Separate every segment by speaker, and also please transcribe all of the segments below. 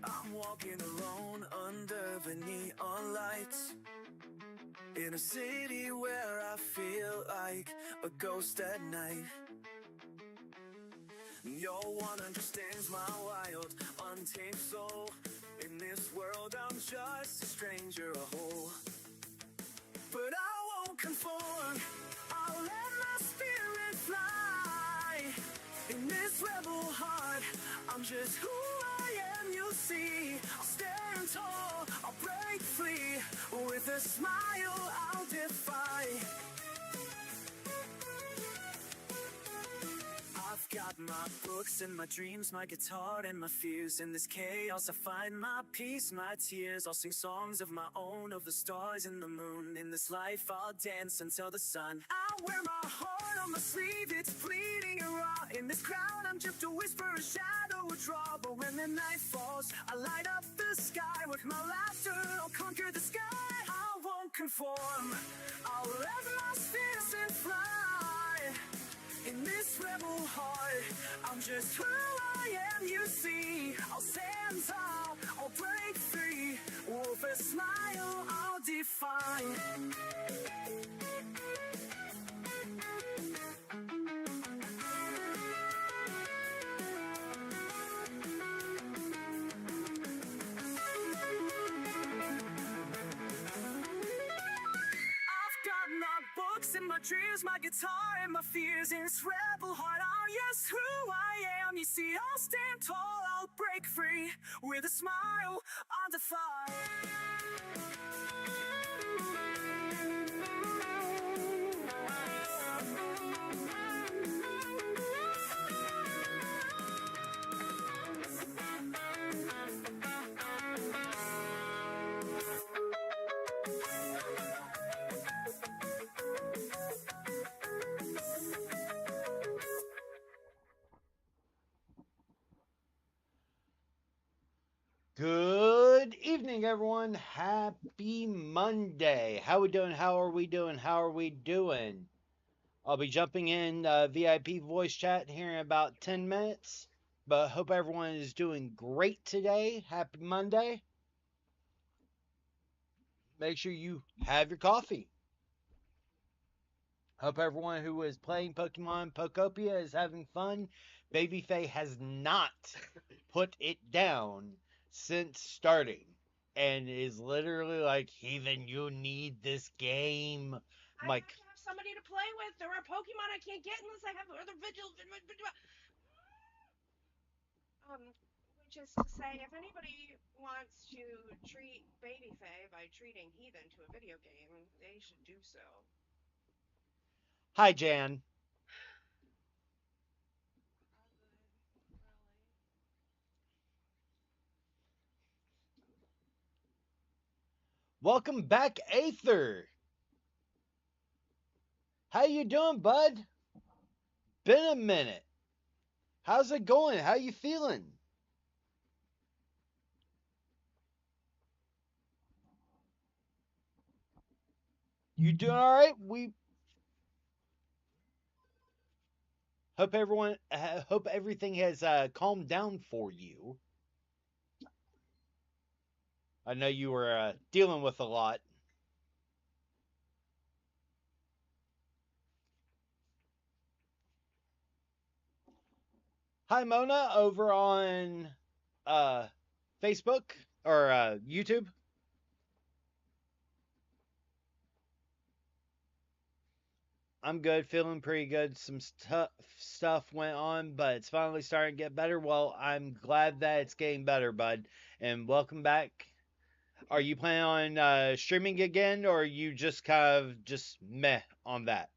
Speaker 1: I'm walking alone under the neon lights, in a city where I feel like a ghost at night. No one understands my wild, untamed soul. In this world I'm just a stranger, a hole. But I won't conform, I'll let my spirit fly. In this rebel heart, I'm just who I am, you'll see. I'll stand tall, I'll break free. With a smile I'll defy. I've got my books and my dreams, my guitar and my fears. In this chaos I find my peace, my tears. I'll sing songs of my own, of the stars and the moon. In this life I'll dance until the sun. I wear my heart on my sleeve, it's bleeding and raw. In this crowd I'm just a whisper, a shadow, a draw. But when the night falls, I light up the sky. With my laughter I'll conquer the sky. I won't conform, I'll let my spirit fly. In this rebel heart, I'm just who I am, you see. I'll stand tall, I'll break free. With a smile, I'll define. And my dreams, my guitar and my fears. In this rebel heart, I'm yes who I am. You see, I'll stand tall, I'll break free. With a smile, I'll defy.
Speaker 2: Good evening, everyone. Happy Monday. How we doing? How are we doing? How are we doing? I'll be jumping in VIP voice chat here in about 10 minutes, but hope everyone is doing great today. Happy Monday. Make sure you have your coffee. Hope everyone who is playing Pokemon Pokopia is having fun. Babyface has not put it down since starting, and is literally like, Heathen, you need this game.
Speaker 3: I have to have somebody to play with. There are Pokemon I can't get unless I have other vigil. Which is to say, if anybody wants to treat Babyface by treating Heathen to a video game, they should do so.
Speaker 2: Hi, Jan. Welcome back, Aether. How you doing, bud? Been a minute. How's it going? How you feeling? You doing all right? We hope everything has calmed down for you. I know you were dealing with a lot. Hi, Mona, over on Facebook or YouTube. I'm good, feeling pretty good. Some stuff went on, but it's finally starting to get better. Well, I'm glad that it's getting better, bud. And welcome back. Are you planning on streaming again, or are you just kind of just meh on that?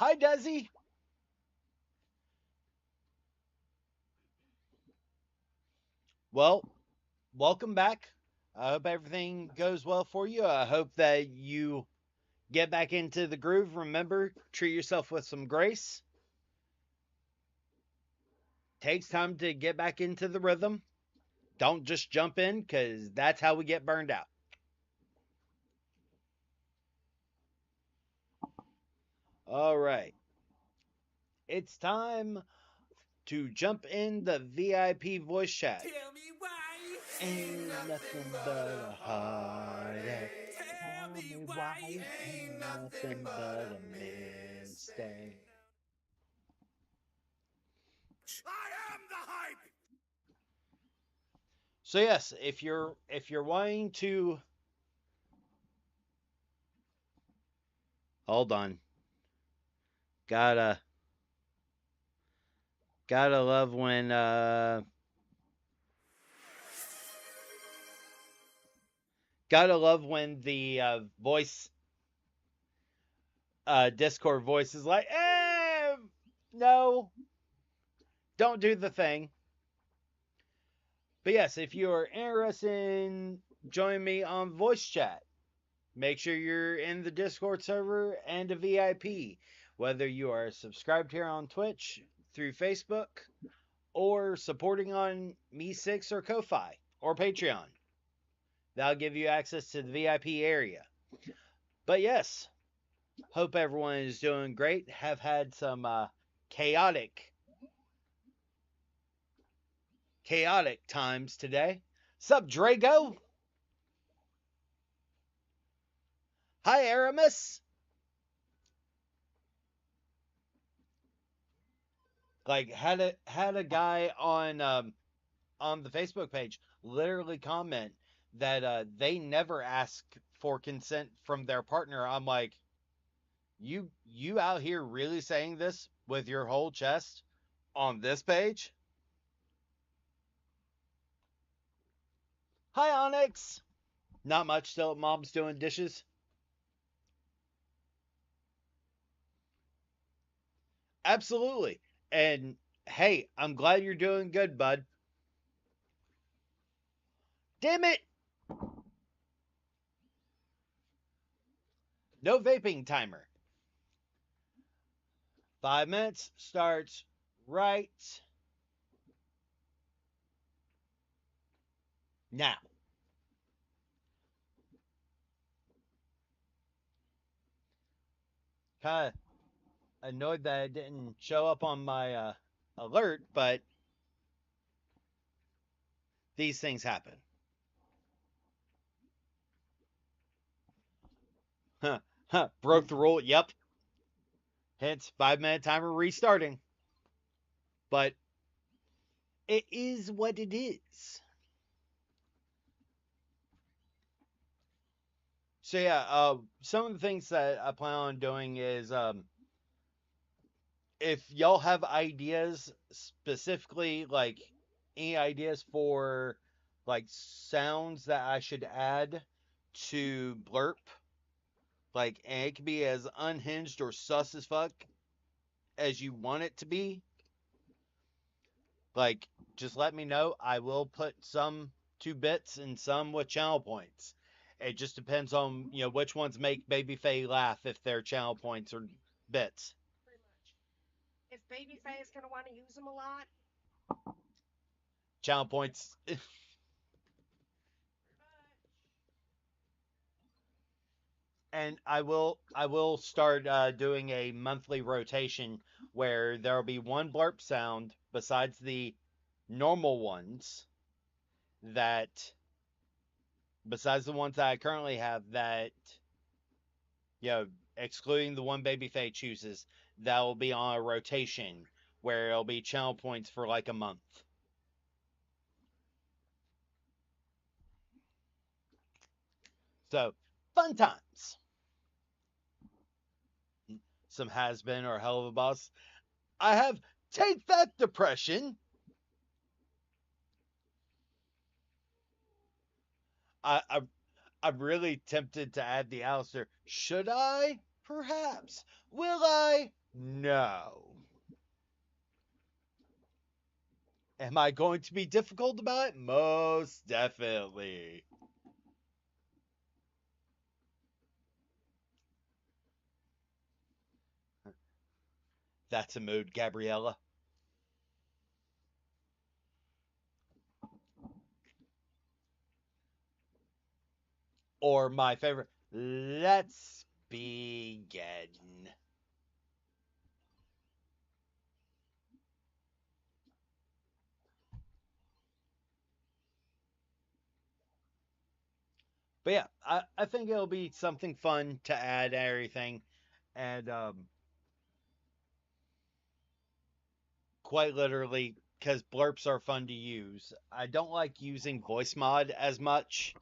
Speaker 2: Hi, Desi. Well, welcome back. I hope everything goes well for you. I hope that you get back into the groove. Remember, treat yourself with some grace. Takes time to get back into the rhythm. Don't just jump in because that's how we get burned out. All right. It's time to jump in the VIP voice chat.
Speaker 1: Tell me why
Speaker 2: Ain't nothing but a heartache.
Speaker 1: Tell
Speaker 2: Tell
Speaker 1: me
Speaker 2: me
Speaker 1: why
Speaker 2: why ain't nothing but a mistake.
Speaker 1: I am the hype.
Speaker 2: So yes, if you're wanting to hold on, gotta gotta love when gotta love when the voice Discord voice is like, no, don't do the thing. But yes, if you are interested in joining me on voice chat, make sure you're in the Discord server and a VIP. Whether you are subscribed here on Twitch, through Facebook, or supporting on Me6 or Ko-Fi or Patreon. That'll give you access to the VIP area. But yes, hope everyone is doing great. Have had some chaotic times today. Sup, Drago? Hi, Aramis. Like had a guy on the Facebook page literally comment that they never ask for consent from their partner. I'm like, you out here really saying this with your whole chest on this page? Hi, Onyx. Not much. Still, mom's doing dishes. Absolutely. And hey, I'm glad you're doing good, bud. Damn it! No vaping timer. 5 minutes starts right now. Kind of annoyed that it didn't show up on my alert, but these things happen. Huh, huh, broke the rule. Yep. Hence 5 minute timer restarting. But it is what it is. So yeah, some of the things that I plan on doing is if y'all have ideas specifically, like any ideas for like sounds that I should add to blurp, like, and it can be as unhinged or sus as fuck as you want it to be, like, just let me know. I will put some 2 bits and some with channel points. It just depends on, which ones make Babyface laugh, if they're channel points or bits.
Speaker 3: Pretty much. If Babyface is gonna want to use them a lot,
Speaker 2: Channel points.
Speaker 3: pretty much.
Speaker 2: And I will start doing a monthly rotation where there'll be one blurp sound besides the normal ones that besides the ones that I currently have that, you know, excluding the one Babyface chooses, that will be on a rotation where it'll be channel points for like a month. So, fun times. Some has been or hell of a boss. I have take that depression. I I'm really tempted to add the Alistair. Should I? Perhaps. Will I? No. Am I going to be difficult about it? Most definitely. That's a mood, Gabriella. Or my favorite, let's begin. But yeah, I think it'll be something fun to add everything. And quite literally, because blurps are fun to use. I don't like using voice mod as much.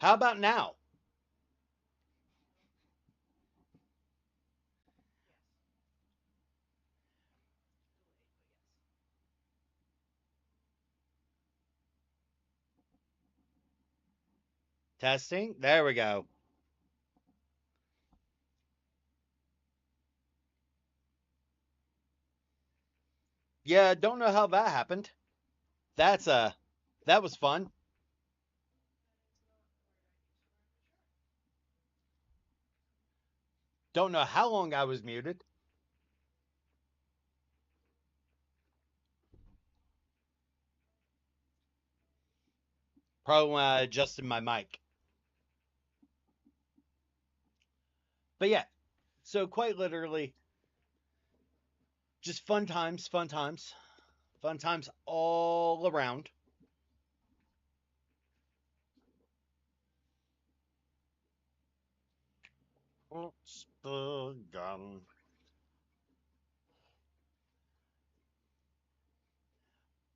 Speaker 2: How about now?
Speaker 3: Yes. Delayed, but yes.
Speaker 2: Testing? There we go. Yeah, don't know how that happened. That's that was fun. Don't know how long I was muted. Probably when I adjusted my mic. But yeah, so quite literally, just fun times, fun times, fun times all around. It's begun.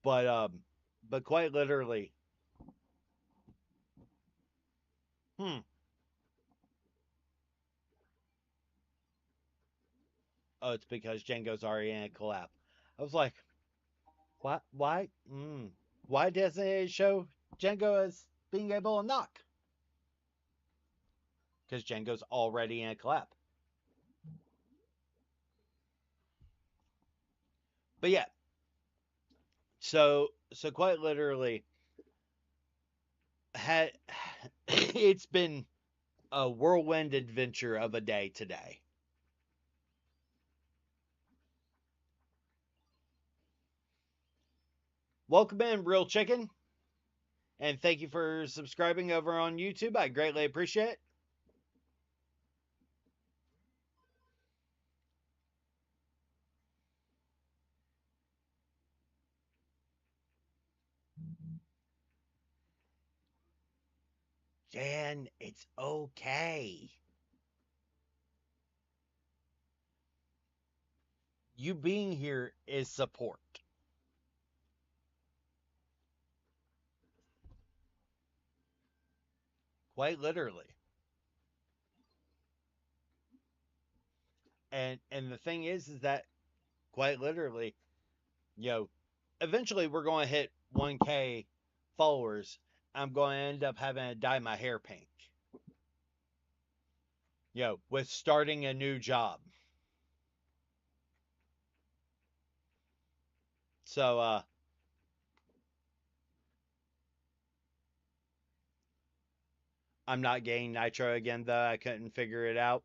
Speaker 2: But but quite literally, hmm. Oh, it's because Django's already in a collab. I was like, what? Why? Why doesn't it show Django as being able to knock? Because Django's already in a collab. But yeah, so quite literally, had it's been a whirlwind adventure of a day today. Welcome in, Real Chicken, and thank you for subscribing over on YouTube. I greatly appreciate it. Jan, it's okay. You being here is support. Quite literally. And the thing is that quite literally, eventually we're going to hit 1K followers. I'm going to end up having to dye my hair pink. With starting a new job. So, I'm not getting nitro again though. I couldn't figure it out.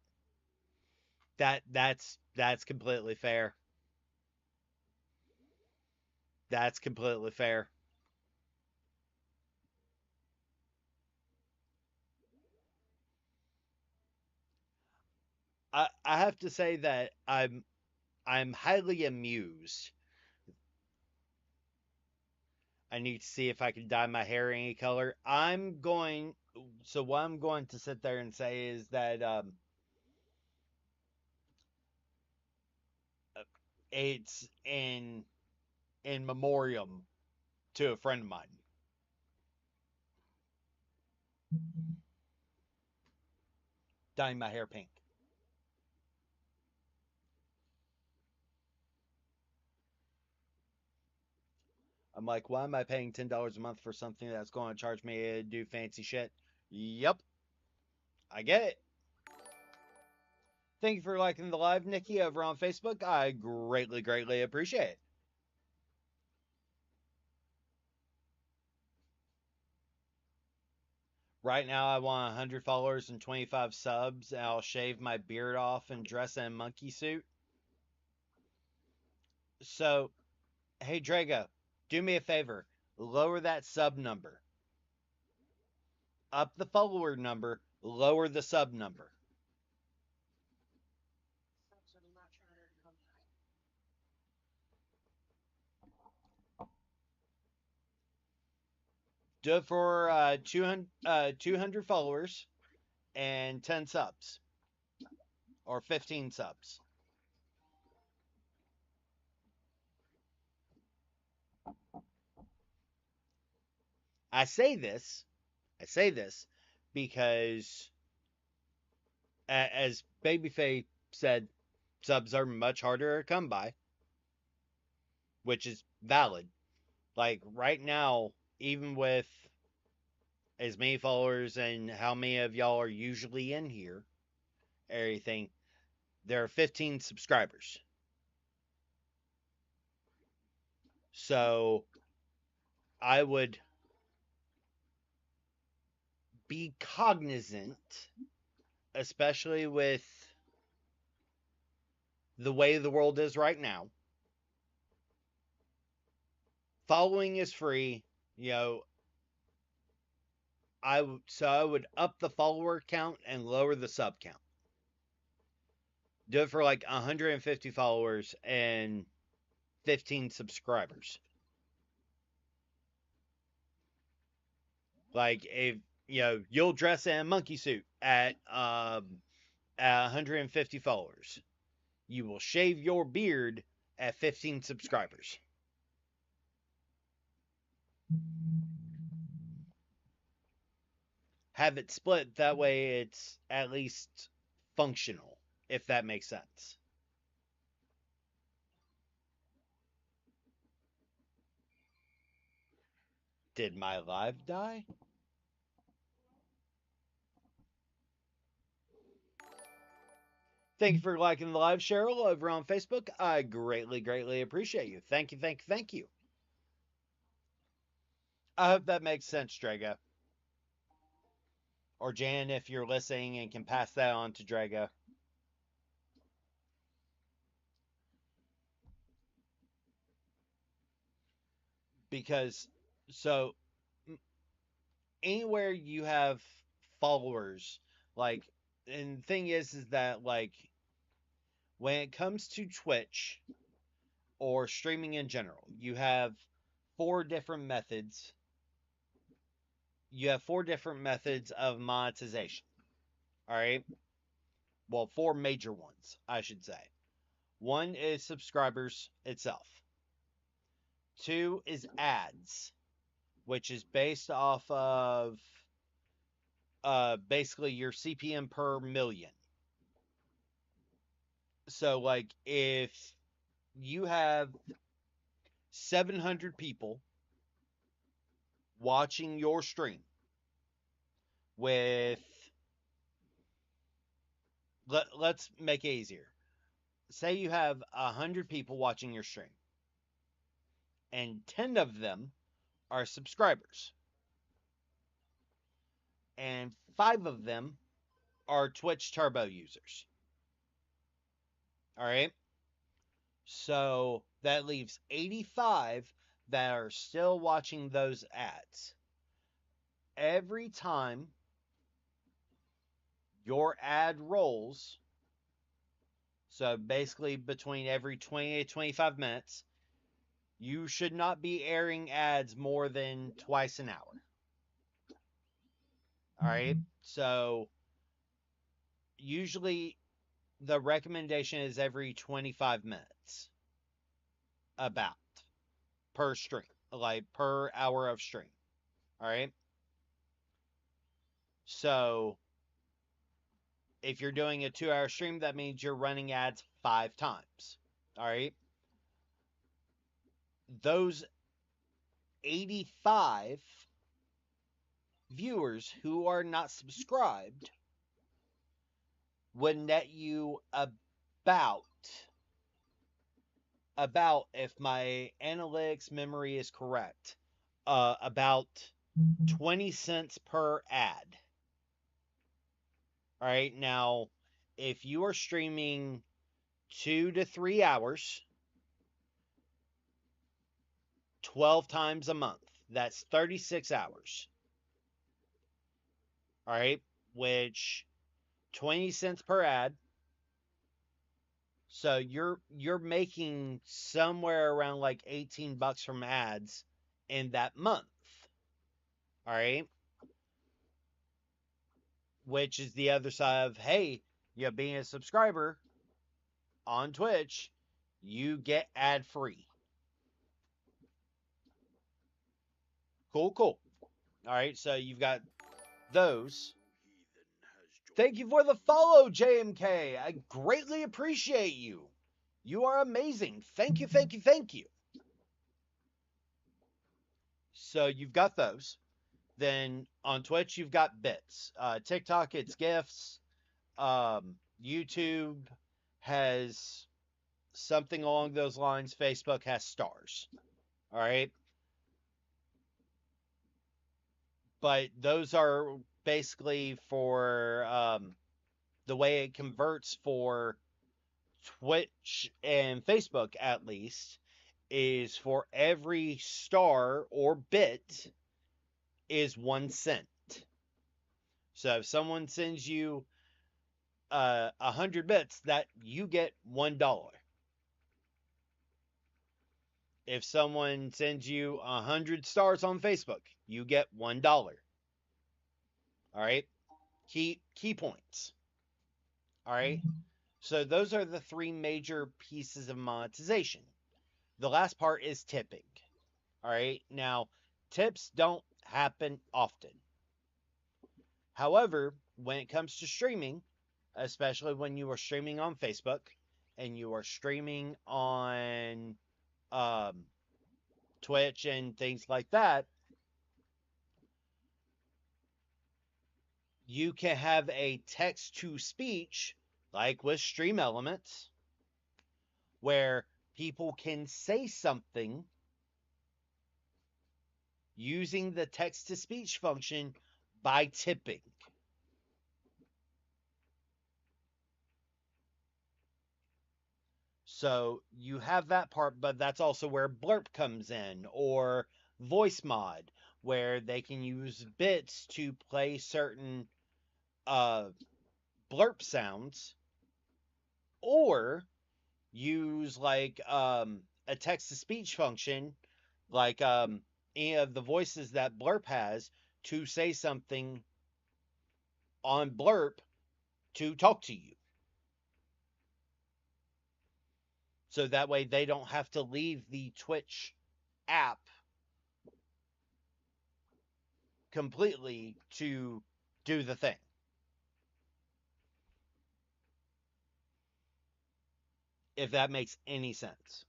Speaker 2: That's completely fair. That's completely fair. I have to say that I'm highly amused. I need to see if I can dye my hair any color. So what I'm going to sit there and say is that it's in memoriam to a friend of mine. Dyeing my hair pink. I'm like, why am I paying $10 a month for something that's going to charge me to do fancy shit? Yep. I get it. Thank you for liking the live, Nikki, over on Facebook. I greatly, greatly appreciate it. Right now, I want 100 followers and 25 subs, and I'll shave my beard off and dress in a monkey suit. So, hey, Drago, do me a favor. Lower that sub number. Up the follower number, lower the sub number. Do it for 200 followers and 10 subs. Or 15 subs. I say this because, as Babyface said, subs are much harder to come by, which is valid. Like right now, even with as many followers and how many of y'all are usually in here, everything, there are 15 subscribers. So I would be cognizant, especially with the way the world is right now. Following is free. I would up the follower count and lower the sub count. Do it for like 150 followers and 15 subscribers. Like if you'll dress in a monkey suit at 150 followers. You will shave your beard at 15 subscribers. Have it split, that way it's at least functional, if that makes sense. Did my live die? Thank you for liking the live, Cheryl, over on Facebook. I greatly, greatly appreciate you. Thank you, thank you, thank you. I hope that makes sense, Drago. Or Jan, if you're listening and can pass that on to Drago. Because, so, anywhere you have followers, like, and the thing is that, like, when it comes to Twitch or streaming in general, you have four different methods. You have four different methods of monetization. All right. Well, four major ones, I should say. One is subscribers itself. Two is ads, which is based off of basically your CPM per million. So, like, if you have 700 people watching your stream with, let's make it easier. Say you have 100 people watching your stream, and 10 of them are subscribers, and 5 of them are Twitch Turbo users. All right. So that leaves 85 that are still watching those ads. Every time your ad rolls, so basically between every 20 to 25 minutes, you should not be airing ads more than twice an hour. All right. So usually the recommendation is every 25 minutes, about, per stream, like per hour of stream. All right. So if you're doing a 2-hour stream, that means you're running ads 5 times. All right. Those 85 viewers who are not subscribed would net you about, if my analytics memory is correct, about 20 cents per ad. All right. Now, if you are streaming 2 to 3 hours, 12 times a month, that's 36 hours. All right. Which 20 cents per ad. So you're making somewhere around like $18 from ads in that month. All right. Which is the other side of, hey, you being a subscriber on Twitch, you get ad free. Cool. All right. So you've got those. Thank you for the follow, JMK. I greatly appreciate you. You are amazing. Thank you. So you've got those. Then on Twitch, you've got bits. TikTok, it's GIFs. YouTube has something along those lines. Facebook has stars. All right. But those are basically for the way it converts for Twitch and Facebook, at least, is for every star or bit is 1 cent. So if someone sends you 100 bits, that you get $1. If someone sends you 100 stars on Facebook, you get $1. All right. Key points. All right. So those are the 3 major pieces of monetization. The last part is tipping. All right. Now, tips don't happen often. However, when it comes to streaming, especially when you are streaming on Facebook and you are streaming on Twitch and things like that, you can have a text to speech, like with Stream Elements, where people can say something using the text to speech function by tipping. So you have that part, but that's also where blurp comes in, or voice mod, where they can use bits to play certain uh, blurp sounds, or use like a text to speech function, like any of the voices that blurp has, to say something on blurp to talk to you. So that way they don't have to leave the Twitch app completely to do the thing. If that makes any sense.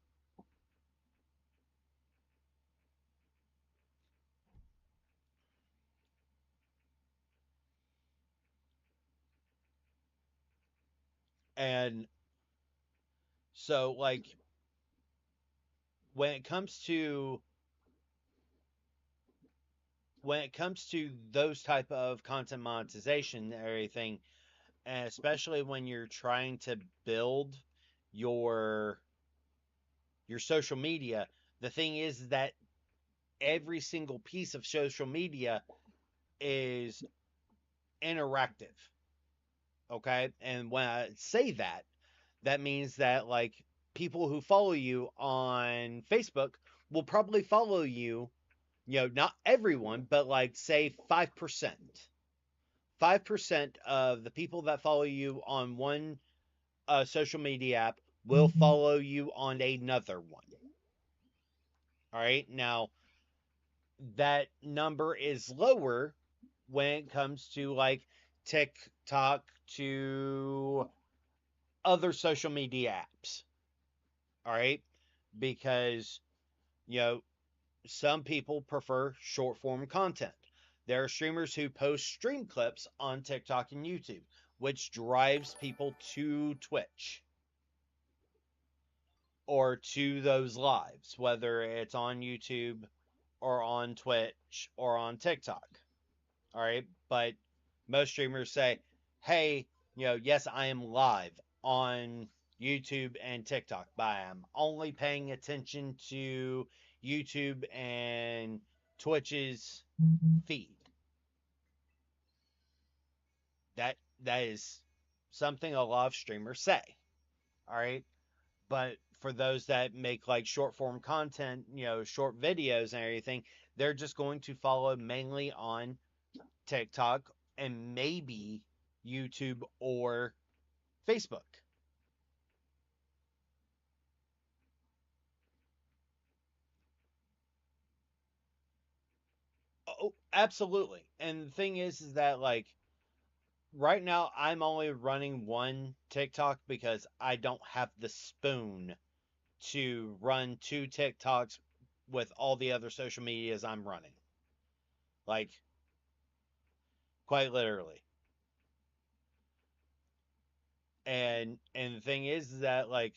Speaker 2: And so like when it comes to those type of content monetization and everything, and especially when you're trying to build your social media, the thing is that every single piece of social media is interactive. Okay? And when I say that, that means that like people who follow you on Facebook will probably follow you, not everyone, but like say 5%. 5% of the people that follow you on one social media app will follow you on another one. All right. Now, that number is lower when it comes to like TikTok, to other social media apps. All right. Because, you know, some people prefer short form content. There are streamers who post stream clips on TikTok and YouTube, which drives people to Twitch or to those lives, whether it's on YouTube or on Twitch or on TikTok. All right. But most streamers say, hey, yes, I am live on YouTube and TikTok, but I'm only paying attention to YouTube and Twitch's feed. That is something a lot of streamers say. All right. But for those that make like short form content, short videos and everything, they're just going to follow mainly on TikTok and maybe YouTube or Facebook. Oh, absolutely. And the thing is that like right now I'm only running one TikTok because I don't have the spoon to run two TikToks with all the other social medias I'm running. Like quite literally. And the thing is that like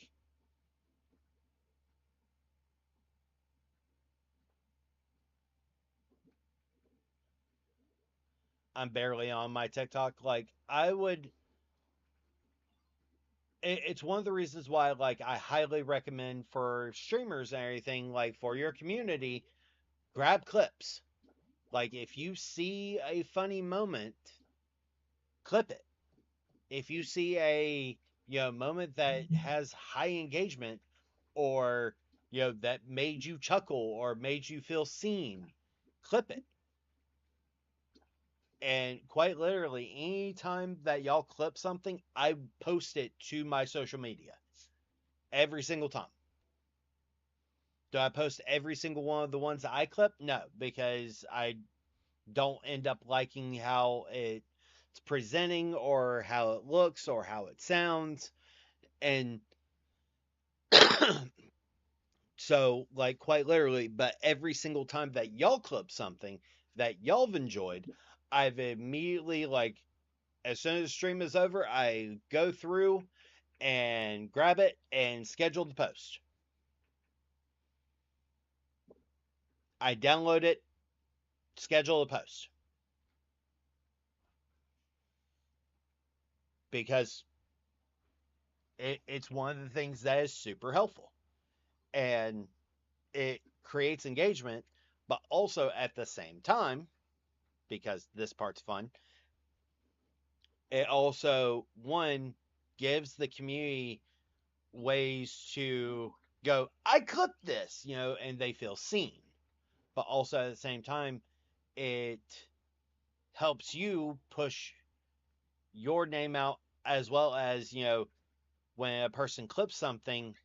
Speaker 2: I'm barely on my TikTok. Like I would it's one of the reasons why like I highly recommend for streamers and everything, like for your community, grab clips. Like if you see a funny moment, clip it. If you see a moment that has high engagement, or that made you chuckle or made you feel seen, clip it. And quite literally, anytime that y'all clip something, I post it to my social media every single time. Do I post every single one of the ones that I clip? No, because I don't end up liking how it's presenting or how it looks or how it sounds. And so, like, quite literally, but every single time that y'all clip something that y'all have enjoyed, I've immediately, like, as soon as the stream is over, I go through and grab it and schedule the post. I download it, schedule the post. Because it's one of the things that is super helpful, and it creates engagement, but also at the same time, because this part's fun, it also, one, gives the community ways to go, I clipped this, and they feel seen. But also at the same time, it helps you push your name out, as well as, when a person clips something,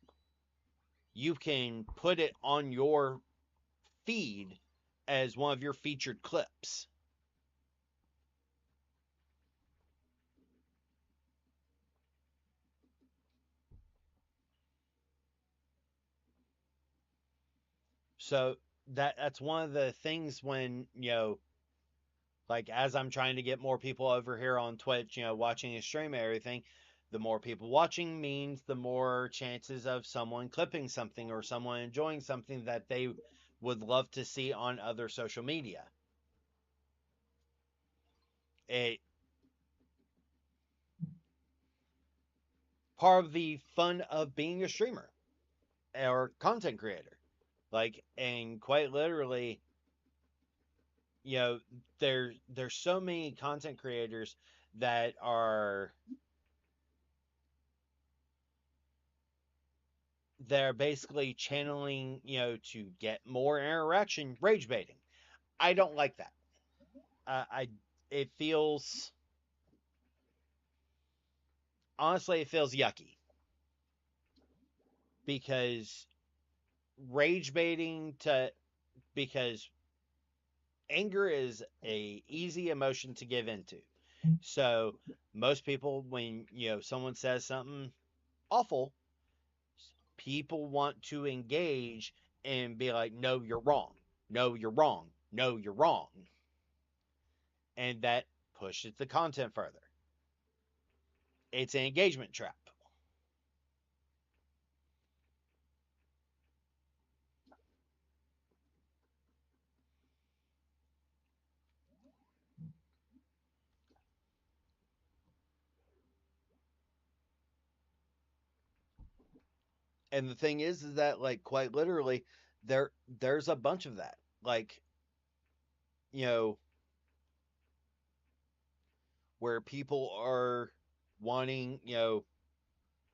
Speaker 2: you can put it on your feed as one of your featured clips. So that's one of the things when, like, as I'm trying to get more people over here on Twitch, watching a stream and everything, the more people watching means the more chances of someone clipping something or someone enjoying something that they would love to see on other social media. It part of the fun of being a streamer or content creator. Like, and quite literally, you know, there's so many content creators that are they're basically channeling, to get more interaction, rage baiting. I don't like that. I It feels, honestly, it feels yucky, because rage baiting to because anger is a easy emotion to give into. So most people, when someone says something awful, people want to engage and be like, no, you're wrong. No, you're wrong. No, you're wrong. And that pushes the content further. It's an engagement trap. And the thing is that, like, quite literally, there's a bunch of that. Like, you know, where people are wanting,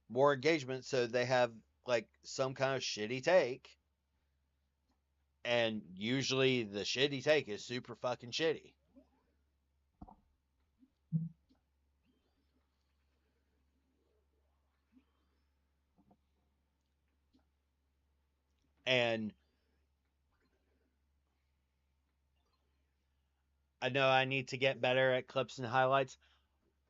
Speaker 2: more engagement, so they have like some kind of shitty take, and usually the shitty take is super fucking shitty. And I know I need to get better at clips and highlights.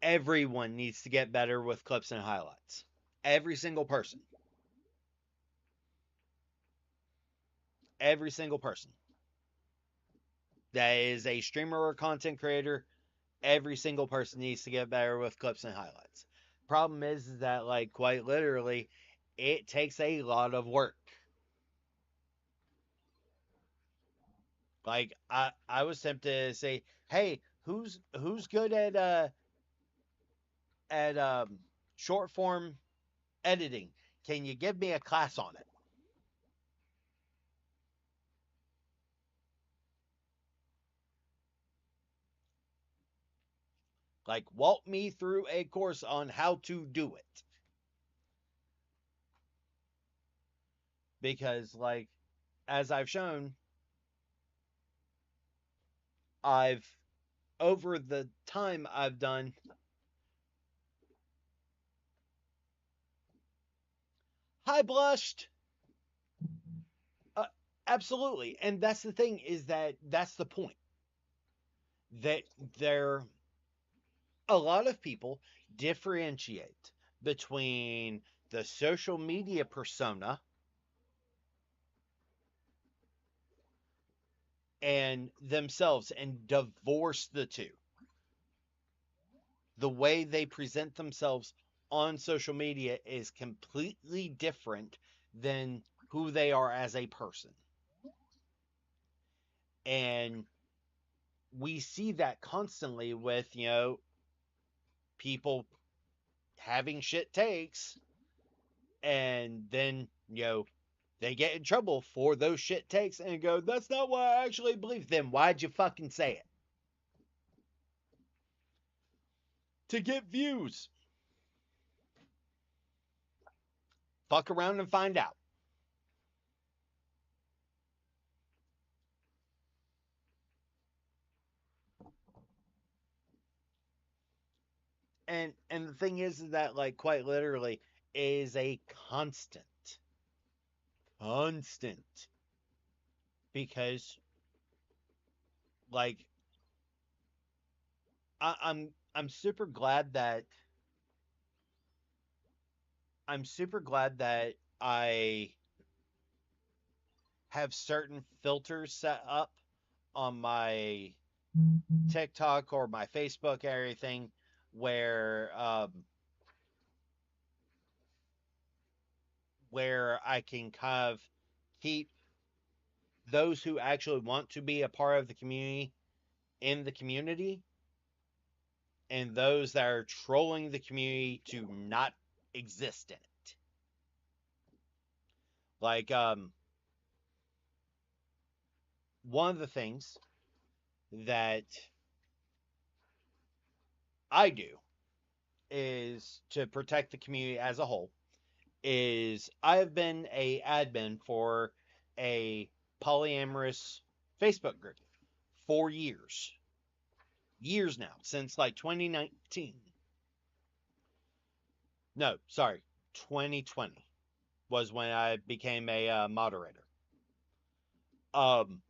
Speaker 2: Everyone needs to get better with clips and highlights. Every single person. Every single person that is a streamer or content creator, every single person needs to get better with clips and highlights. Problem is that, like, quite literally, it takes a lot of work. Like, I was tempted to say, hey, who's good at short form editing? Can you give me a class on it? Like, walk me through a course on how to do it. Because, like, as I've shown, I've over the time I've done, I blushed. Uh, Absolutely. And that's the thing, is that that's the point. That there, a lot of people differentiate between the social media persona and themselves and divorce the two. The way they present themselves on social media is completely different than who they are as a person. And we see that constantly with, people having shit takes And then, they get in trouble for those shit takes and go, that's not what I actually believe. Then why'd you fucking say it? To get views. Fuck around and find out. And the thing is that, like, quite literally is a constant, because, like, I'm super glad that I have certain filters set up on my TikTok or my Facebook and everything, where I can kind of keep those who actually want to be a part of the community in the community, and those that are trolling the community to not exist in it. Like, one of the things that I do is to protect the community as a whole is I have been a admin for a polyamorous Facebook group for years now, since like 2019. No, sorry, 2020 was when I became a moderator. Um,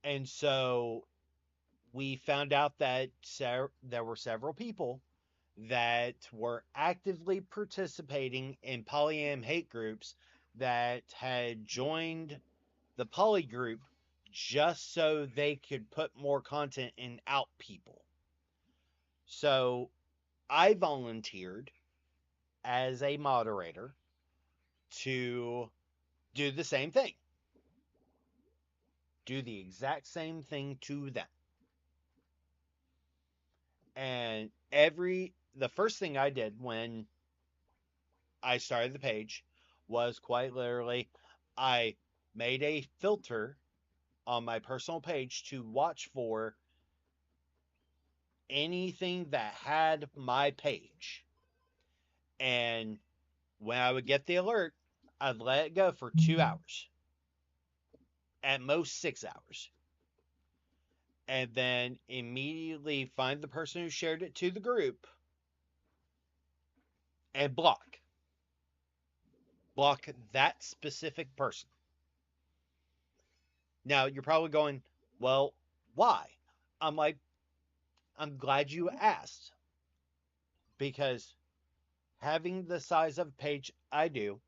Speaker 2: and so we found out that there were several people that were actively participating in polyam hate groups that had joined the poly group just so they could put more content and out people. So I volunteered as a moderator to do the same thing. Do the exact same thing to them. And the first thing I did when I started the page was quite literally, I made a filter on my personal page to watch for anything that had my page. And when I would get the alert, I'd let it go for 2 hours. At most 6 hours. And then immediately find the person who shared it to the group and block. Block that specific person. Now, you're probably going, well, why? I'm like, I'm glad you asked. Because having the size of page I do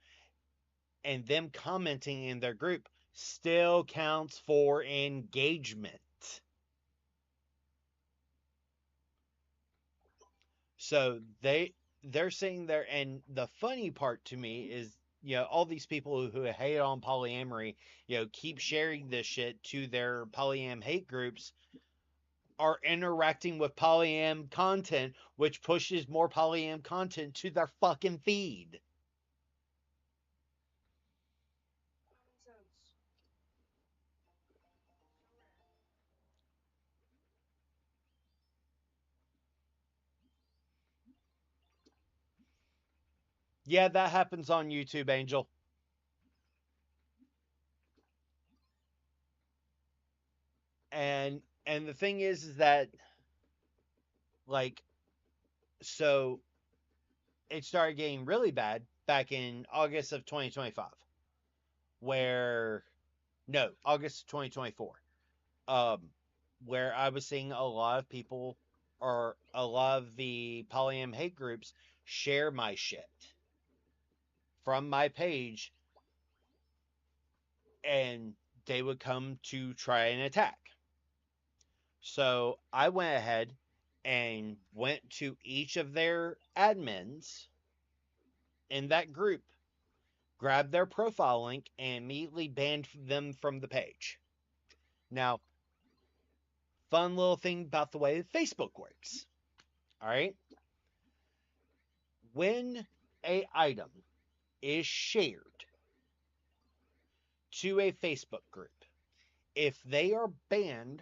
Speaker 2: and them commenting in their group still counts for engagement. So they're sitting there, and the funny part to me is, all these people who hate on polyamory, keep sharing this shit to their polyam hate groups, are interacting with polyam content, which pushes more polyam content to their fucking feed.
Speaker 3: Common sense.
Speaker 2: Yeah, that happens on YouTube, Angel. And the thing is that, like, so it started getting really bad back in August of 2025, where no, August 2024, um where I was seeing a lot of people, or a lot of the polyam hate groups, share my shit from my page, and they would come to try and attack. So I went ahead and went to each of their admins in that group, grabbed their profile link, and immediately banned them from the page. Now, fun little thing about the way Facebook works. All right? When a item is shared to a Facebook group, if they are banned,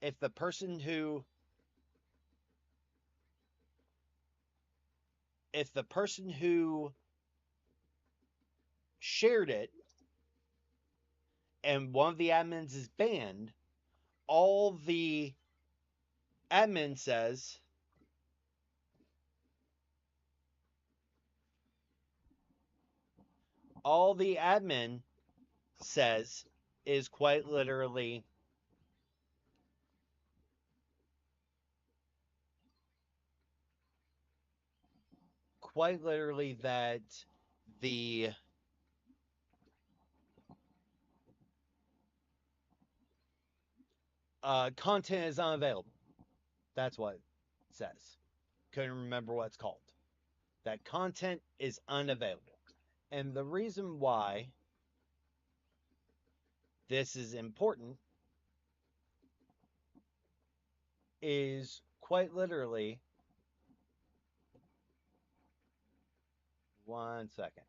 Speaker 2: if the person who shared it and one of the admins is banned, all the admin says is quite literally that the content is unavailable. That's what it says. Couldn't remember what it's called. That content is unavailable. And the reason why this is important is quite literally, one second.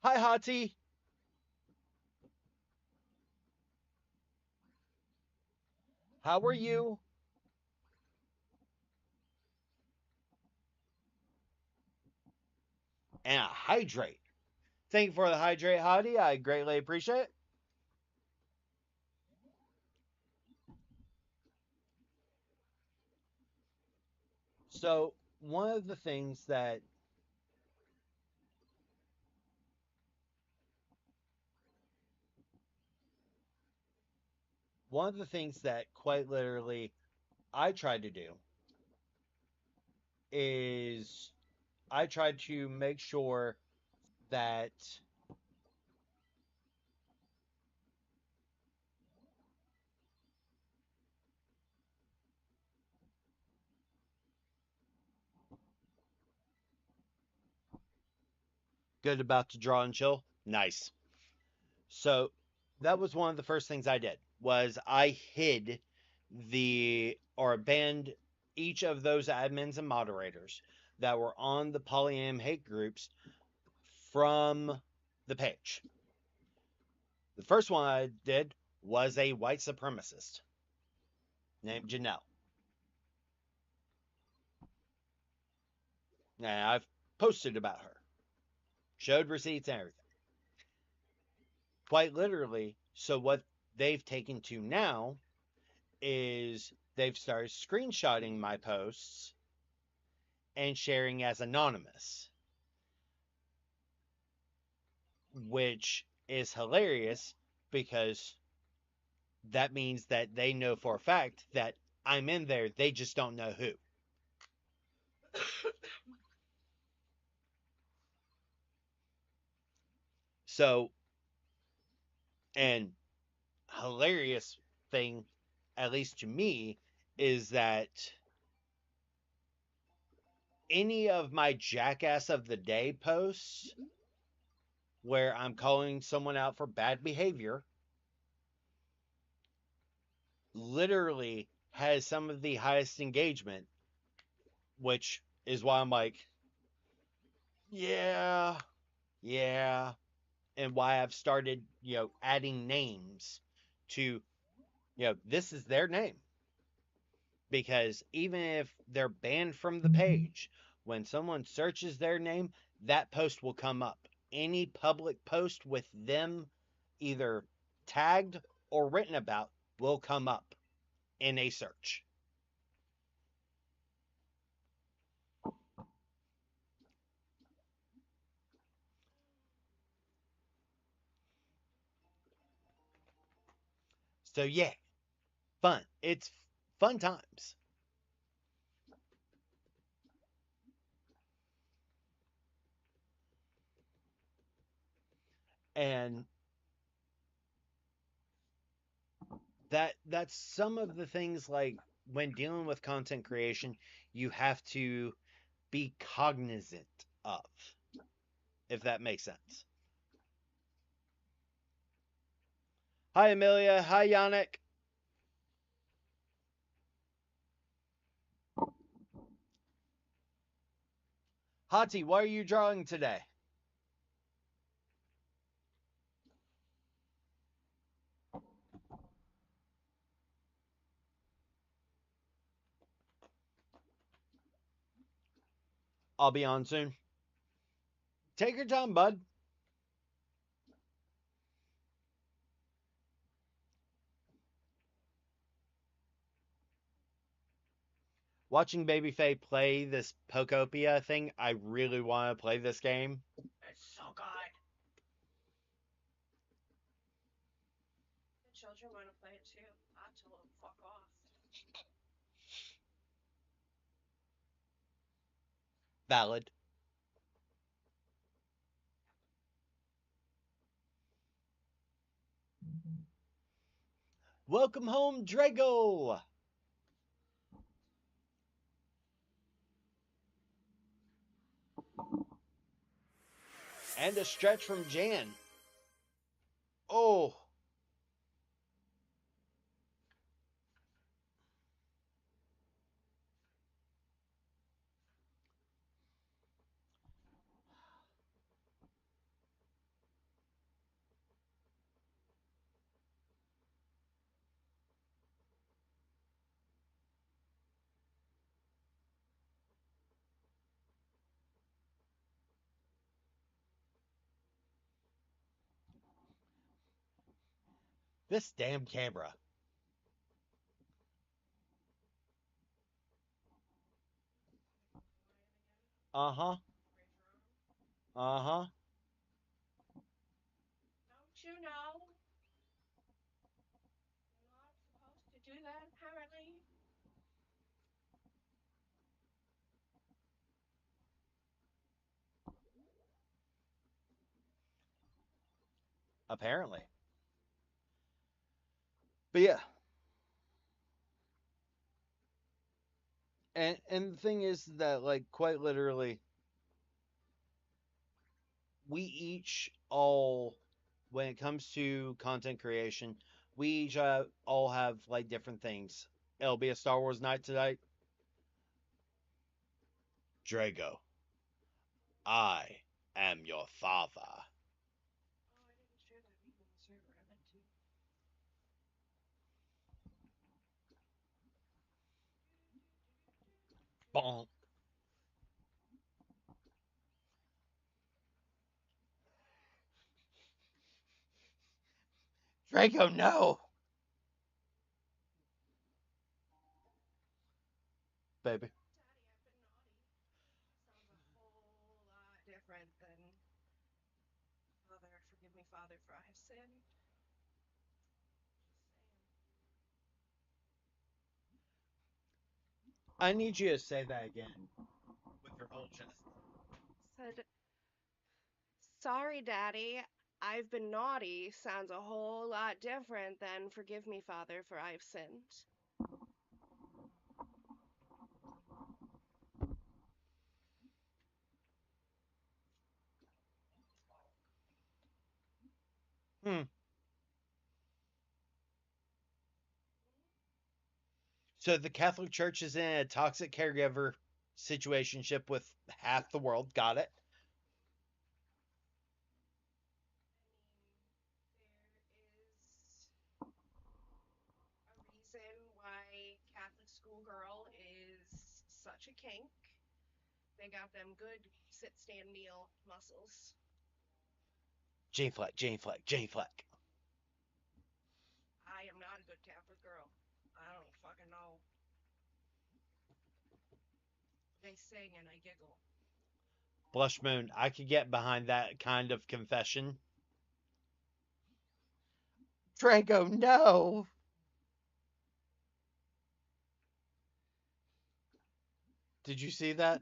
Speaker 2: Hi, Hati. How are you? And hydrate. Thank you for the hydrate, Hati. I greatly appreciate it. So, one of the things that quite literally I tried to do is I tried to make sure that good about to draw and chill. Nice. So that was one of the first things I did was I hid or banned each of those admins and moderators that were on the polyam hate groups from the page. The first one I did was a white supremacist named Janelle. And I've posted about her, showed receipts and everything. Quite literally, so what they've taken to now is they've started screenshotting my posts and sharing as anonymous, which is hilarious because that means that they know for a fact that I'm in there, they just don't know who. So, and hilarious thing, at least to me, is that any of my jackass of the day posts where I'm calling someone out for bad behavior literally has some of the highest engagement, which is why I'm like, yeah, yeah, and why I've started, adding names to, this is their name. Because even if they're banned from the page, when someone searches their name, that post will come up. Any public post with them either tagged or written about will come up in a search. So yeah, fun. It's fun times. And that's some of the things, like when dealing with content creation, you have to be cognizant of. if that makes sense. Hi, Amelia. Hi, Yannick. Hati, what are you drawing today? I'll be on soon. Take your time, bud. Watching Baby Faye play this Pokopia thing, I really want to play this game. It's so good.
Speaker 3: The children want to play it too. I'll tell them fuck off.
Speaker 2: Valid. Welcome home, Drago. And a stretch from Jan. Oh. This damn camera. Uh-huh. Uh-huh.
Speaker 3: Don't you know? You're not supposed to do that, apparently.
Speaker 2: Apparently. But yeah. And the thing is that, like, quite literally, we each all, when it comes to content creation, we each all have like different things. It'll be a Star Wars night tonight. Drago, I am your father.
Speaker 3: Oh, I didn't share that meme on the server. I meant to.
Speaker 2: Bonk. Drago, no, baby.
Speaker 3: Daddy, I've been naughty. Sounds a whole lot different than Father, forgive me, Father, for I have sinned. Just saying.
Speaker 2: I need you to say that again with your whole chest.
Speaker 3: Said, sorry, Daddy, I've been naughty sounds a whole lot different than forgive me, Father, for I've sinned.
Speaker 2: Hmm. So the Catholic Church is in a toxic caregiver situationship with half the world. Got it.
Speaker 3: There is a reason why Catholic schoolgirl is such a kink. They got them good sit, stand, kneel muscles.
Speaker 2: Jane Fleck, Jane Fleck, Jane Fleck.
Speaker 3: I am not a good Catholic girl. I don't fucking know. They sing and I giggle.
Speaker 2: Blush Moon, I could get behind that kind of confession. Draco, no! Did you see that?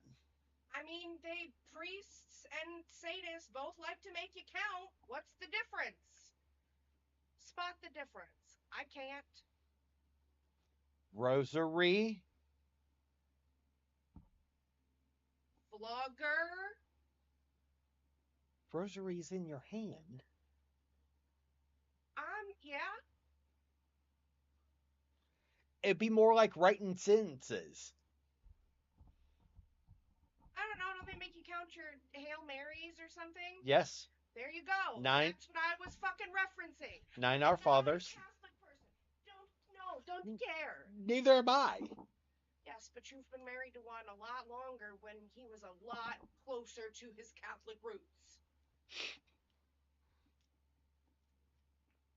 Speaker 3: I mean, they priests and Satanists both like to make you count. What's the difference? Spot the difference. I can't.
Speaker 2: Rosary?
Speaker 3: Vlogger.
Speaker 2: rosaries in your hand.
Speaker 3: Yeah.
Speaker 2: It'd be more like writing sentences.
Speaker 3: I don't know. Don't they make you count your Hail Marys or something?
Speaker 2: Yes.
Speaker 3: There you go.
Speaker 2: 9.
Speaker 3: That's what I was fucking referencing.
Speaker 2: 9
Speaker 3: I'm
Speaker 2: Our
Speaker 3: not
Speaker 2: Fathers.
Speaker 3: a Catholic person. Don't care.
Speaker 2: Neither am I.
Speaker 3: Yes, but you've been married to one a lot longer when he was a lot closer to his Catholic roots.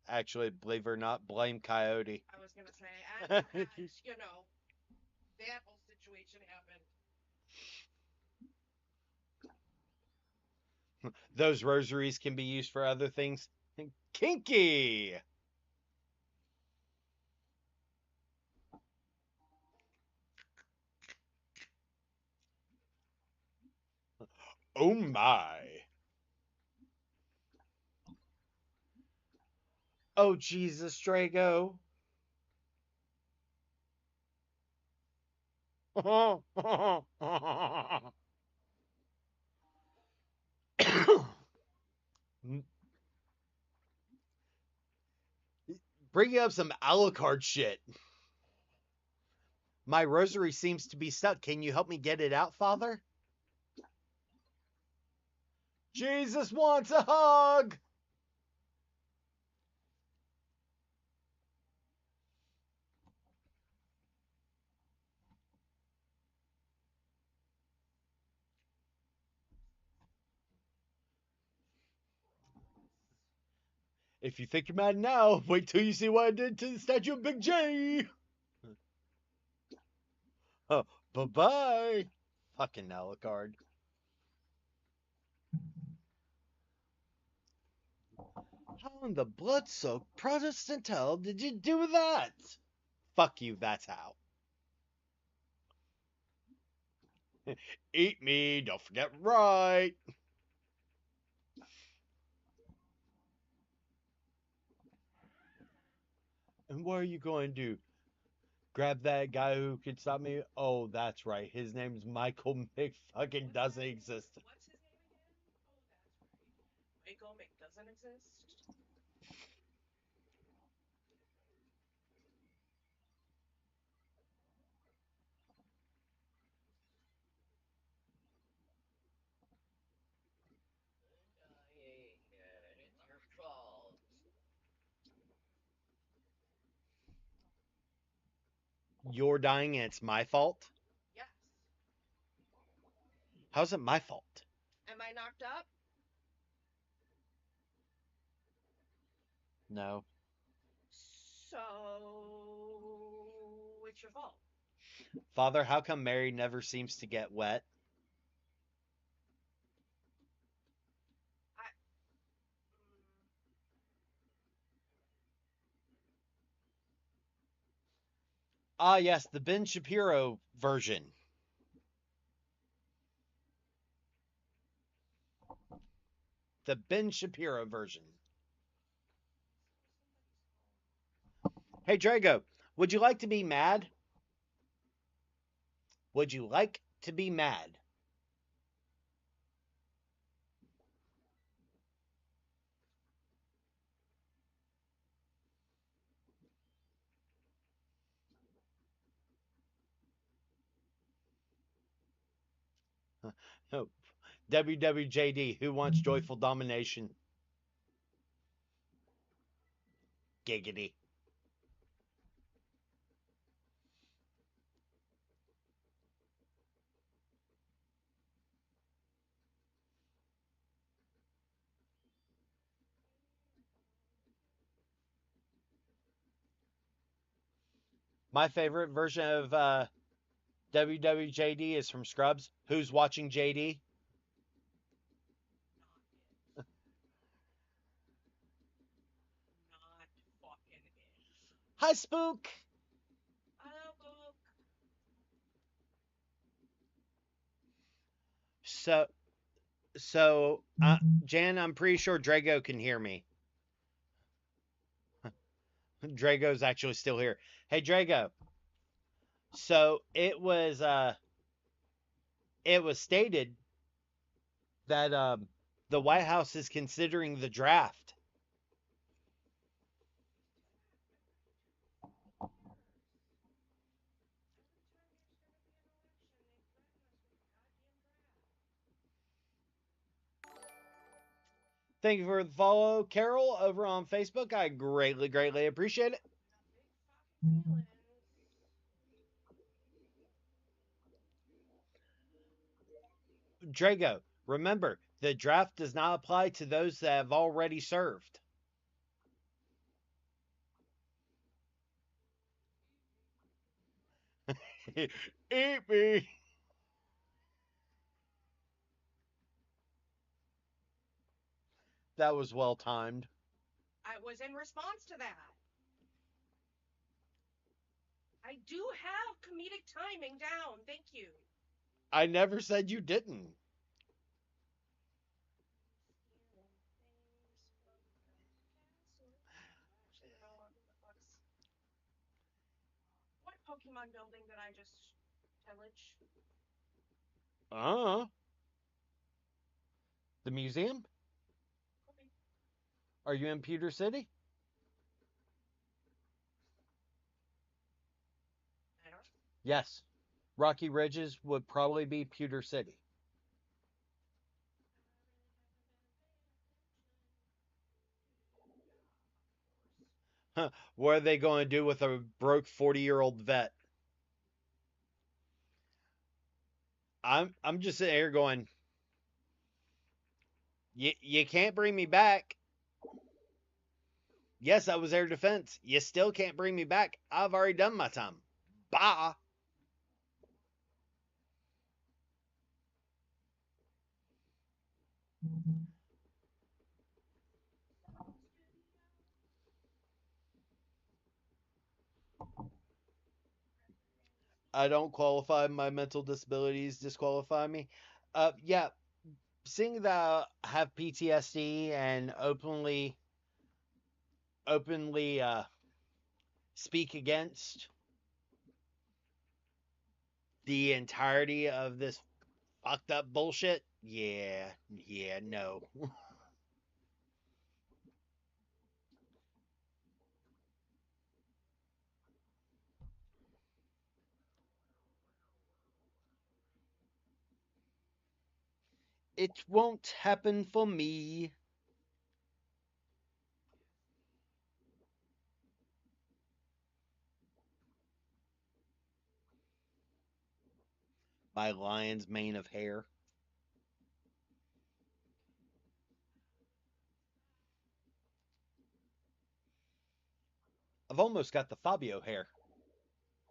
Speaker 2: Actually, believe it or not, blame Coyote.
Speaker 3: I was gonna say, and that whole situation happened.
Speaker 2: Those rosaries can be used for other things. Kinky! Oh my. Oh Jesus, Drago. Bringing up some Alucard shit. My rosary seems to be stuck. Can you help me get it out, Father? Jesus wants a hug! If you think you're mad now, wait till you see what I did to the statue of Big J! Oh, bye-bye! Fucking Alucard. How in the blood-soaked Protestant hell did you do that? Fuck you, that's how. Eat me, don't forget right. And what are you going to do? Grab that guy who could stop me? Oh, that's right. His name's Michael Mick fucking doesn't exist.
Speaker 3: What's his name again? Oh, that's right. Michael Mick doesn't exist. It's your fault.
Speaker 2: You're dying and it's my fault?
Speaker 3: Yes.
Speaker 2: How's it my fault?
Speaker 3: Am I knocked up?
Speaker 2: No.
Speaker 3: So it's your fault.
Speaker 2: Father, how come Mary never seems to get wet?
Speaker 3: I.
Speaker 2: Ah, yes, the Ben Shapiro version. The Ben Shapiro version. Hey, Drago, would you like to be mad? Would you like to be mad? Oh, WWJD, who wants joyful domination? Giggity. My favorite version of WWJD is from Scrubs. Who's watching JD?
Speaker 3: Not fucking it.
Speaker 2: Hi, Spook.
Speaker 3: Hello, Book.
Speaker 2: So, Jan, I'm pretty sure Drago can hear me. Drago's actually still here. Hey, Drago. So it was stated that the White House is considering the draft. Thank you for the follow, Carol, over on Facebook. I greatly, greatly appreciate it. Drago, remember, the draft does not apply to those that have already served. Eat me. That was well timed.
Speaker 3: I was in response to that. I do have comedic timing down. Thank you.
Speaker 2: I never said you didn't.
Speaker 3: What Pokemon building did I just pillage?
Speaker 2: Uh, the museum?
Speaker 3: Okay.
Speaker 2: Are you in Pewter City?
Speaker 3: I don't.
Speaker 2: Yes. Rocky Ridges would probably be Pewter City. Huh. What are they going to do with a broke 40-year-old vet? I'm just sitting here going, you can't bring me back. Yes, I was air defense. You still can't bring me back. I've already done my time. Bye. I don't qualify. My mental disabilities disqualify me. Yeah, seeing that I have PTSD and openly speak against the entirety of this fucked up bullshit. Yeah, no. It won't happen for me. My lion's mane of hair. I've almost got the Fabio hair.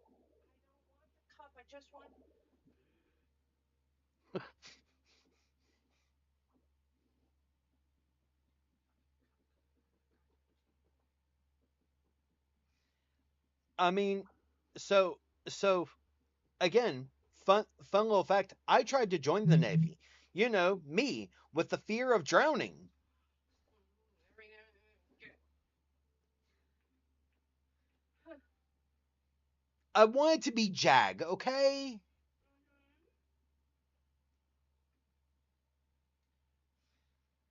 Speaker 3: I don't want the cup. I just want.
Speaker 2: I mean, so so again, fun little fact. I tried to join the Navy. You know, me with the fear of drowning. I wanted to be Jag, okay?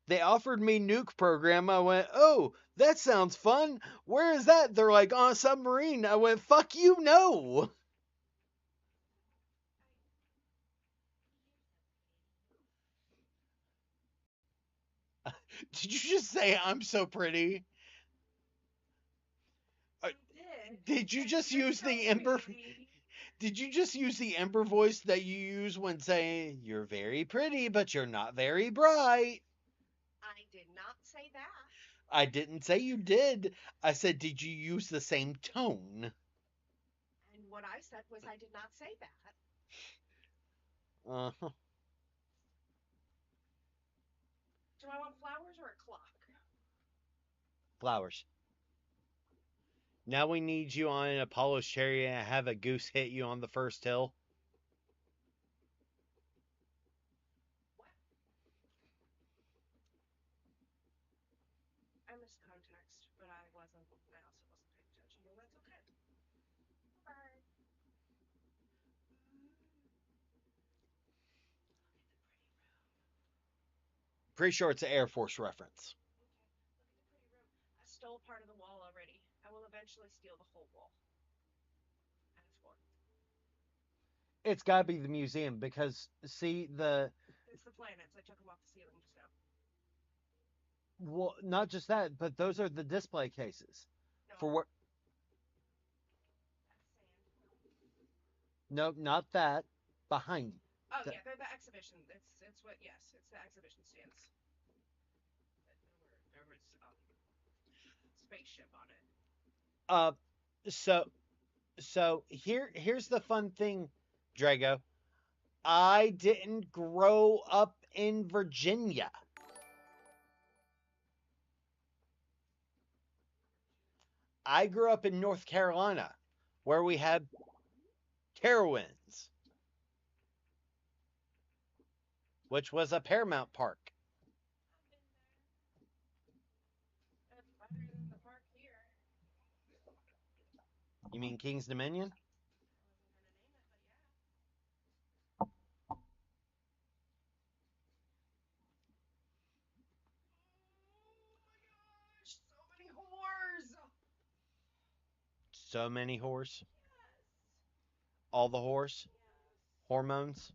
Speaker 2: They offered me nuke program. I went, oh, that sounds fun. Where is that? They're like, on a submarine. I went, fuck you, no. Did you just say I'm so pretty? Uh, Did you just use the Ember? Did you just use the Ember voice that you use when saying you're very pretty, but you're not very bright?
Speaker 3: I did not say that.
Speaker 2: I didn't say you did. I said, did you use the same tone?
Speaker 3: And what I said was I did not say that.
Speaker 2: Uh-huh.
Speaker 3: Do I want flowers or a clock?
Speaker 2: Flowers. Now we need you on an Apollo's chariot and have a goose hit you on the first hill.
Speaker 3: What? I missed context, but I wasn't. I also wasn't paying attention, and that's okay. Bye.
Speaker 2: Pretty sure it's an Air Force reference.
Speaker 3: Okay. Look at the pretty room. I stole part of the wall already. I will eventually steal the whole wall. And a floor.
Speaker 2: It's got to be the museum because see
Speaker 3: It's the planets. I took them off the ceiling just now.
Speaker 2: well, not just that, but those are the display cases
Speaker 3: No,
Speaker 2: for what?
Speaker 3: that's sand.
Speaker 2: No, not that. Behind you.
Speaker 3: Oh
Speaker 2: The-
Speaker 3: yeah, they're the exhibition. It's what yes, it's the exhibition stands. There was spaceship on it.
Speaker 2: Uh, so here's the fun thing, Drago. I didn't grow up in Virginia. I grew up in North Carolina, where we had Carowinds, which was a Paramount park.
Speaker 3: I've been there. That's better than the park here.
Speaker 2: You mean King's Dominion?
Speaker 3: I wasn't gonna name it, but yeah. Oh my gosh, so many whores.
Speaker 2: So many whores.
Speaker 3: Yes.
Speaker 2: All the whores.
Speaker 3: Yes.
Speaker 2: Hormones.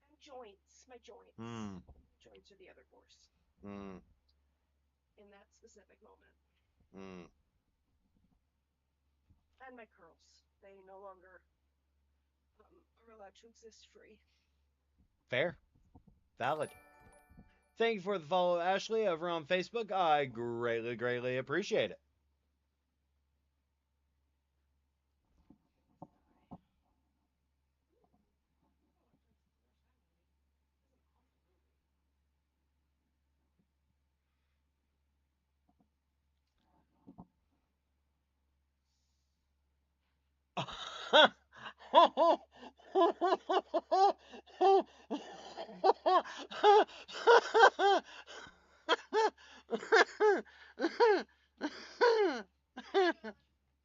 Speaker 3: And joints. My joints.
Speaker 2: Hmm.
Speaker 3: Joints are the other horse
Speaker 2: Hmm.
Speaker 3: in that specific moment.
Speaker 2: Hmm.
Speaker 3: And my curls. They no longer are allowed to exist free.
Speaker 2: Fair. Valid. Thank you for the follow, Ashley, over on Facebook. I greatly, greatly appreciate it.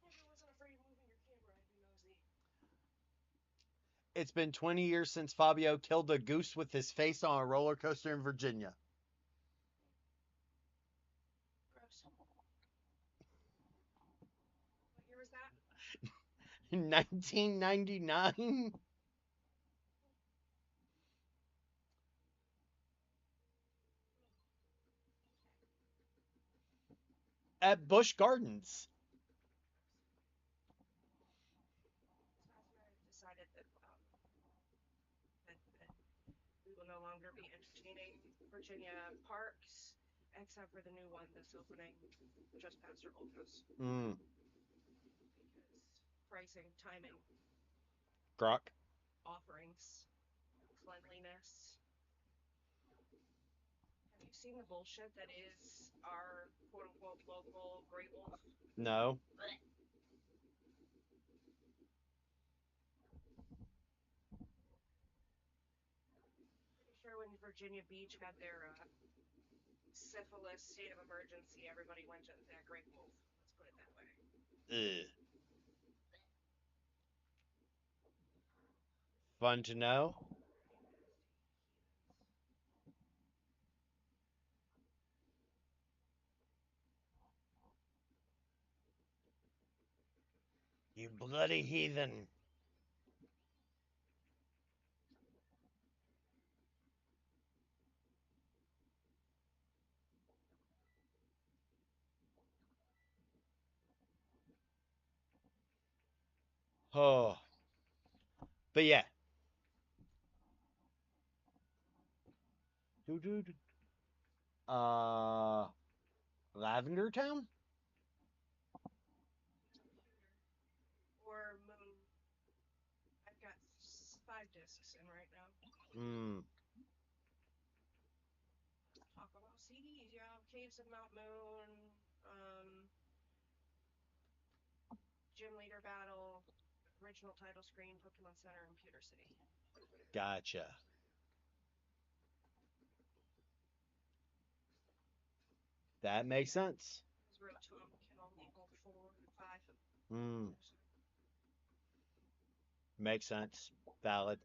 Speaker 3: Never wasn't afraid of moving your camera. I'd be nosy.
Speaker 2: It's been 20 years since Fabio killed a goose with his face on a roller coaster in Virginia.
Speaker 3: Gross. What year was that?
Speaker 2: In 1999? At Busch Gardens.
Speaker 3: So I decided that we will no longer be entertaining Virginia parks, except for the new one that's opening just past our old house.
Speaker 2: Mm.
Speaker 3: Because pricing, timing,
Speaker 2: Grok.
Speaker 3: offerings, cleanliness. Have you seen the bullshit that is our quote unquote local Great Wolf?
Speaker 2: No.
Speaker 3: Pretty sure when Virginia Beach had their syphilis state of emergency, everybody went to that Great Wolf. Let's put it that way.
Speaker 2: Ugh. Fun to know. You bloody heathen. Oh. But yeah. Uh, Lavender Town?
Speaker 3: Or Moon. I've got 5 discs in right now.
Speaker 2: Hmm.
Speaker 3: Talk about CDs. You have Caves of Mount Moon, Gym Leader Battle, original title screen, Pokemon Center, and Pewter City.
Speaker 2: Gotcha. That makes sense.
Speaker 3: Because Road to them can only hold 4 to 5.
Speaker 2: Hmm. Makes sense. Valid.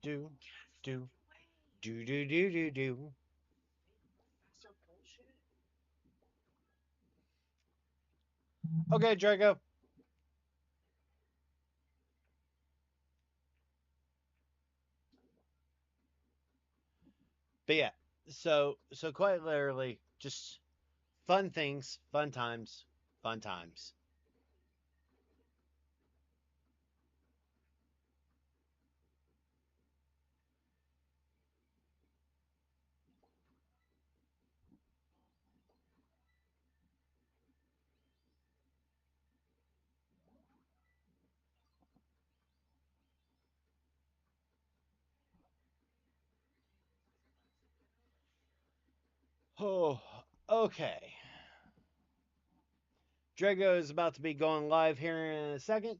Speaker 2: Do, do, do, do, do, do, do.
Speaker 3: That's some bullshit.
Speaker 2: Okay, Draco. But yeah, so quite literally, just fun things, fun times, fun times. Oh, okay. Drago is about to be going live here in a second,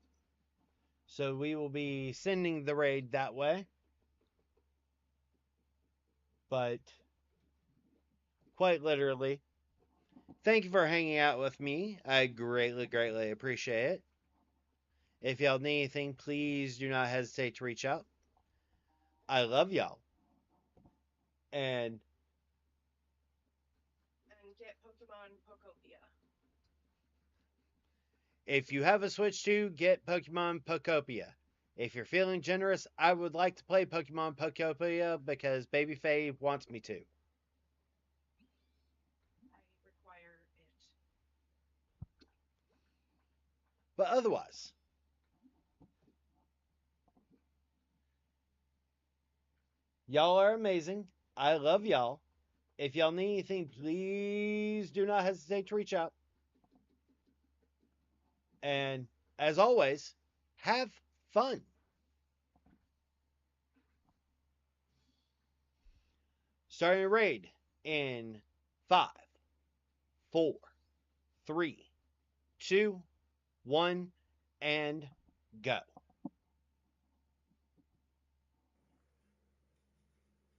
Speaker 2: so we will be sending the raid that way. But quite literally, thank you for hanging out with me. I greatly, greatly appreciate it. If y'all need anything, please do not hesitate to reach out. I love y'all. And
Speaker 3: And get Pokemon Pokopia.
Speaker 2: if you have a Switch 2, get Pokemon Pokopia. If you're feeling generous, I would like to play Pokemon Pokopia because Baby Faye wants me to.
Speaker 3: I require it.
Speaker 2: But otherwise, y'all are amazing. I love y'all. If y'all need anything, please do not hesitate to reach out. And as always, have fun. Starting a raid in 5, 4, 3, 2, 1, and go.